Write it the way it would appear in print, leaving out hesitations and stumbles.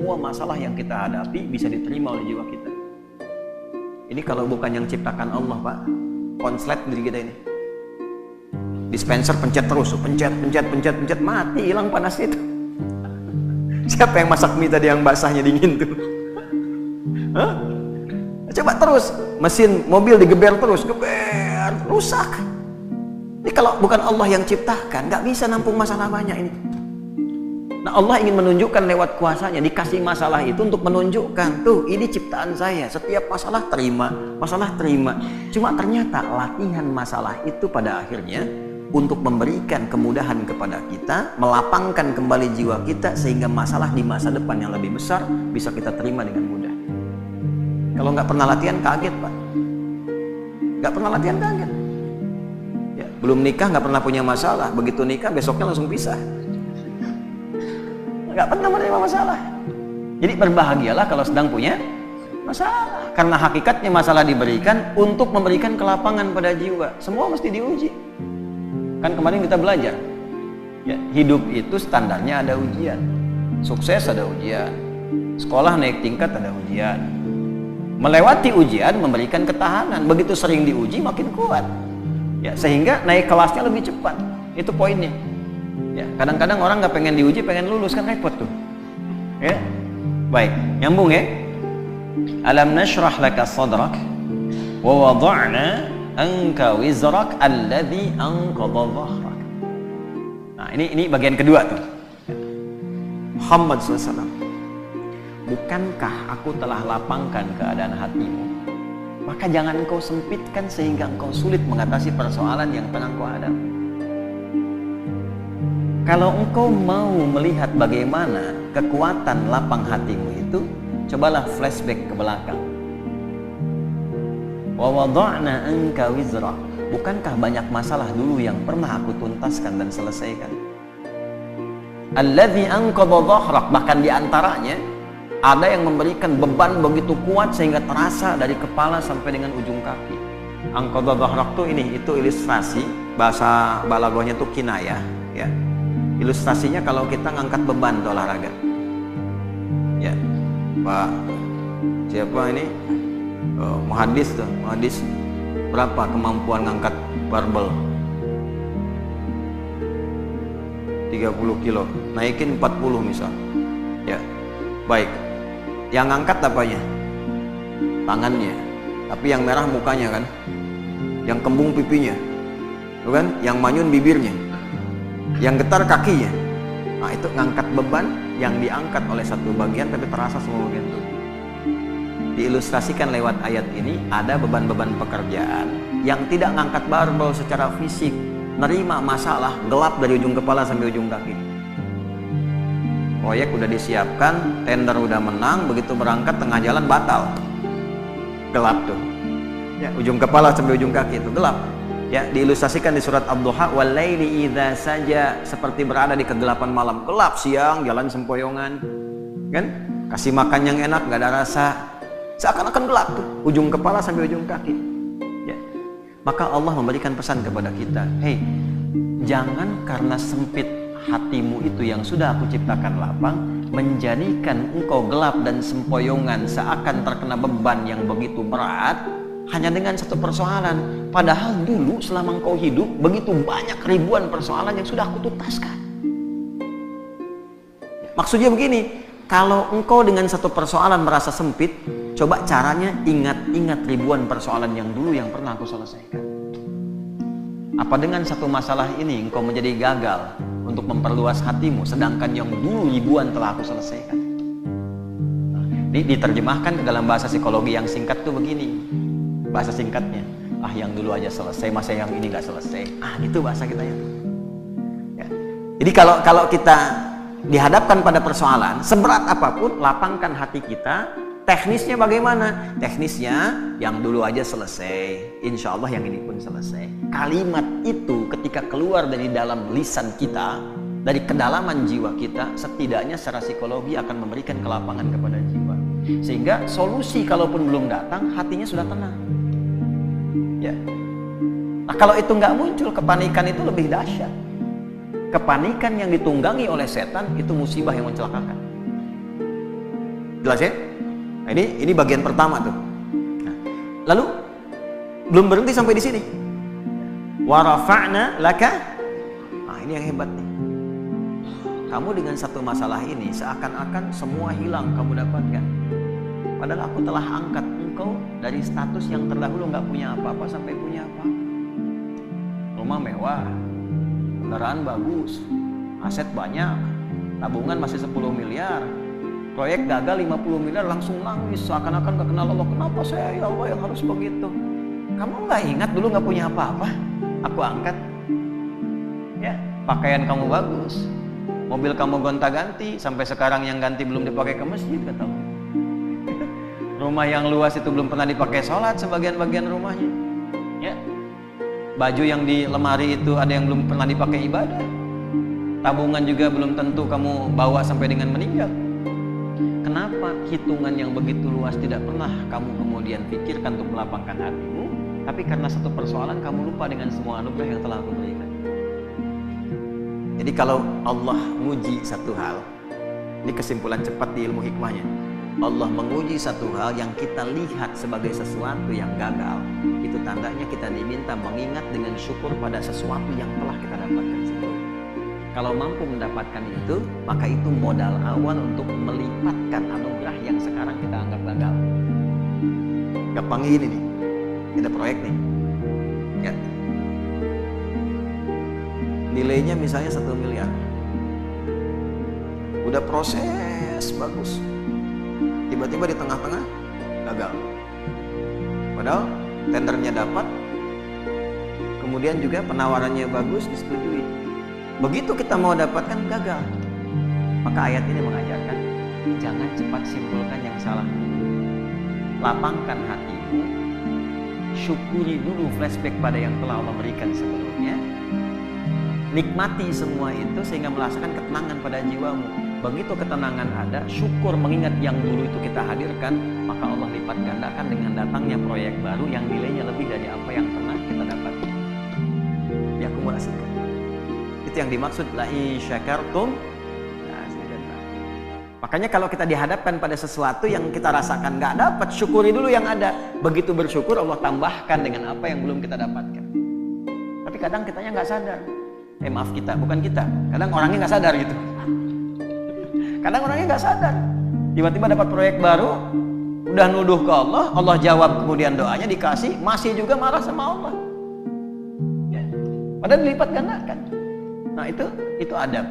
semua masalah yang kita hadapi bisa diterima oleh jiwa kita. Ini kalau bukan yang ciptakan Allah, Pak, konslet diri kita ini. Dispenser pencet terus, pencet, mati, hilang panas itu. Siapa yang masak mie tadi yang basahnya dingin tuh? Hah? Coba terus, mesin mobil digeber terus, geber, rusak. Jadi kalau bukan Allah yang ciptakan, nggak bisa nampung masalah banyak ini. Nah, Allah ingin menunjukkan lewat kuasanya, dikasih masalah itu untuk menunjukkan, tuh ini ciptaan saya, setiap masalah terima. Cuma ternyata latihan masalah itu pada akhirnya untuk memberikan kemudahan kepada kita, melapangkan kembali jiwa kita sehingga masalah di masa depan yang lebih besar bisa kita terima dengan mudah. Kalau nggak pernah latihan kaget, Pak. Nggak pernah latihan kaget. Ya, belum nikah nggak pernah punya masalah, begitu nikah besoknya langsung pisah. Nggak pernah menerima masalah. Jadi berbahagialah kalau sedang punya masalah, karena hakikatnya masalah diberikan untuk memberikan kelapangan pada jiwa. Semua mesti diuji. Kan kemarin kita belajar, ya, hidup itu standarnya ada ujian. Sukses ada ujian, sekolah naik tingkat ada ujian. Melewati ujian memberikan ketahanan. Begitu sering diuji makin kuat, ya, sehingga naik kelasnya lebih cepat. Itu poinnya. Ya, kadang-kadang orang nggak pengen diuji, pengen lulus, kan repot tuh. Ya, baik, nyambung ya. Alam nashrah laka sadrak wa wada'na anka wizrak alladhi anqadha dhahrak. Nah, ini bagian kedua tuh. Muhammad SAW, bukankah aku telah lapangkan keadaan hatimu? Maka jangan engkau sempitkan sehingga engkau sulit mengatasi persoalan yang tengah engkau hadapi. Kalau engkau mau melihat bagaimana kekuatan lapang hatimu itu, cobalah flashback ke belakang. Wa wada'na anka wizrak. Bukankah banyak masalah dulu yang pernah aku tuntaskan dan selesaikan? Alladzi anqadha dhahrak, bahkan diantaranya ada yang memberikan beban begitu kuat sehingga terasa dari kepala sampai dengan ujung kaki. Anqadha dhahrak tuh itu ilustrasi, bahasa balaghahnya tuh kinayah, ya. Ilustrasinya kalau kita ngangkat beban tuh olahraga. Ya. Pak siapa ini? Muhadis tuh, muhadis berapa kemampuan ngangkat barbel? 30 kilo, naikin 40 misal. Ya, baik. Yang ngangkat apanya? Tangannya. Tapi yang merah mukanya kan? Yang kembung pipinya, bukan? Yang manyun bibirnya, yang getar kakinya. Nah, itu ngangkat beban yang diangkat oleh satu bagian tapi terasa semua bagian tubuh. Diilustrasikan lewat ayat ini, ada beban-beban pekerjaan yang tidak ngangkat barbel secara fisik, nerima masalah, gelap dari ujung kepala sampai ujung kaki. Proyek udah disiapkan, tender udah menang, begitu berangkat tengah jalan batal, gelap tuh. Ya, ujung kepala sampai ujung kaki itu gelap. Ya, diilustrasikan di surat Ad-Duha, walaili idza saja, seperti berada di kegelapan malam. Gelap siang, jalan sempoyongan, kan? Kasih makan yang enak, nggak ada rasa. Seakan-akan gelap tuh, ujung kepala sampai ujung kaki. Ya. Maka Allah memberikan pesan kepada kita, hei, jangan karena sempit hatimu itu yang sudah aku ciptakan lapang, menjadikan engkau gelap dan sempoyongan seakan terkena beban yang begitu berat, hanya dengan satu persoalan. Padahal dulu selama engkau hidup, begitu banyak ribuan persoalan yang sudah aku tuntaskan. Maksudnya begini, kalau engkau dengan satu persoalan merasa sempit, coba caranya ingat-ingat ribuan persoalan yang dulu yang pernah aku selesaikan. Apa dengan satu masalah ini engkau menjadi gagal untuk memperluas hatimu, sedangkan yang dulu ribuan telah aku selesaikan? Ini diterjemahkan ke dalam bahasa psikologi yang singkat tuh begini. Bahasa singkatnya, yang dulu aja selesai, masa yang ini nggak selesai. Gitu bahasa kita ya. Jadi kalau kita dihadapkan pada persoalan, seberat apapun, lapangkan hati kita. Teknisnya bagaimana? Teknisnya yang dulu aja selesai, insya Allah yang ini pun selesai. Kalimat itu ketika keluar dari dalam lisan kita, dari kedalaman jiwa kita, setidaknya secara psikologi akan memberikan kelapangan kepada jiwa. Sehingga solusi kalaupun belum datang, hatinya sudah tenang. Ya. Nah, kalau itu nggak muncul, kepanikan itu lebih dahsyat. Kepanikan yang ditunggangi oleh setan itu musibah yang mencelakakan. Jelas ya? Nah, ini bagian pertama tuh. Nah, lalu belum berhenti sampai di sini. Wa rafa'na laka. Nah, ini yang hebat nih. Kamu dengan satu masalah ini seakan-akan semua hilang kamu dapatkan. Padahal aku telah angkat engkau dari status yang terdahulu nggak punya apa-apa sampai punya apa-apa. Rumah mewah, kendaraan bagus, aset banyak, tabungan masih 10 miliar, proyek gagal 50 miliar, langsung nangis seakan-akan gak kenal Allah. Kenapa saya ya Allah yang harus begitu? Kamu nggak ingat dulu nggak punya apa-apa? Aku angkat. Ya, pakaian kamu bagus, mobil kamu gonta-ganti, sampai sekarang yang ganti belum dipakai ke masjid, kata Allah. Rumah yang luas itu belum pernah dipakai sholat sebagian-bagian rumahnya. Ya, baju yang di lemari itu ada yang belum pernah dipakai ibadah. Tabungan juga belum tentu kamu bawa sampai dengan meninggal. Kenapa hitungan yang begitu luas tidak pernah kamu kemudian pikirkan untuk melapangkan hatimu? Tapi karena satu persoalan kamu lupa dengan semua anugerah yang telah aku berikan. Jadi kalau Allah menguji satu hal, ini kesimpulan cepat di ilmu hikmahnya. Allah menguji satu hal yang kita lihat sebagai sesuatu yang gagal, itu tandanya kita diminta mengingat dengan syukur pada sesuatu yang telah kita dapatkan sebelumnya. Kalau mampu mendapatkan itu, maka itu modal awal untuk melipatkan anugerah yang sekarang kita anggap gagal. Gampang ini nih, ada proyek nih, ya. Nilainya misalnya 1 miliar, udah proses bagus, tiba-tiba di tengah-tengah gagal. Padahal tendernya dapat, kemudian juga penawarannya bagus, disetujui. Begitu kita mau dapatkan, gagal. Maka ayat ini mengajarkan, jangan cepat simpulkan yang salah. Lapangkan hatimu, syukuri dulu, flashback pada yang telah Allah berikan sebelumnya. Nikmati semua itu sehingga merasakan ketenangan pada jiwamu. Begitu ketenangan ada, syukur mengingat yang dulu itu kita hadirkan, maka Allah lipat gandakan dengan datangnya proyek baru yang nilainya lebih dari apa yang pernah kita dapatkan. Diakumulasikan. Itu yang dimaksud la in syakartum la azidannakum. Makanya kalau kita dihadapkan pada sesuatu yang kita rasakan nggak dapat, syukuri dulu yang ada. Begitu bersyukur, Allah tambahkan dengan apa yang belum kita dapatkan. Tapi kadang kitanya nggak sadar. Maaf kita, bukan kita. Kadang orangnya nggak sadar gitu. Kadang orangnya nggak sadar. Tiba-tiba dapat proyek baru, udah nuduh ke Allah, Allah jawab kemudian doanya dikasih, masih juga marah sama Allah. Ya. Padahal dilipat gandakan. Nah itu adab.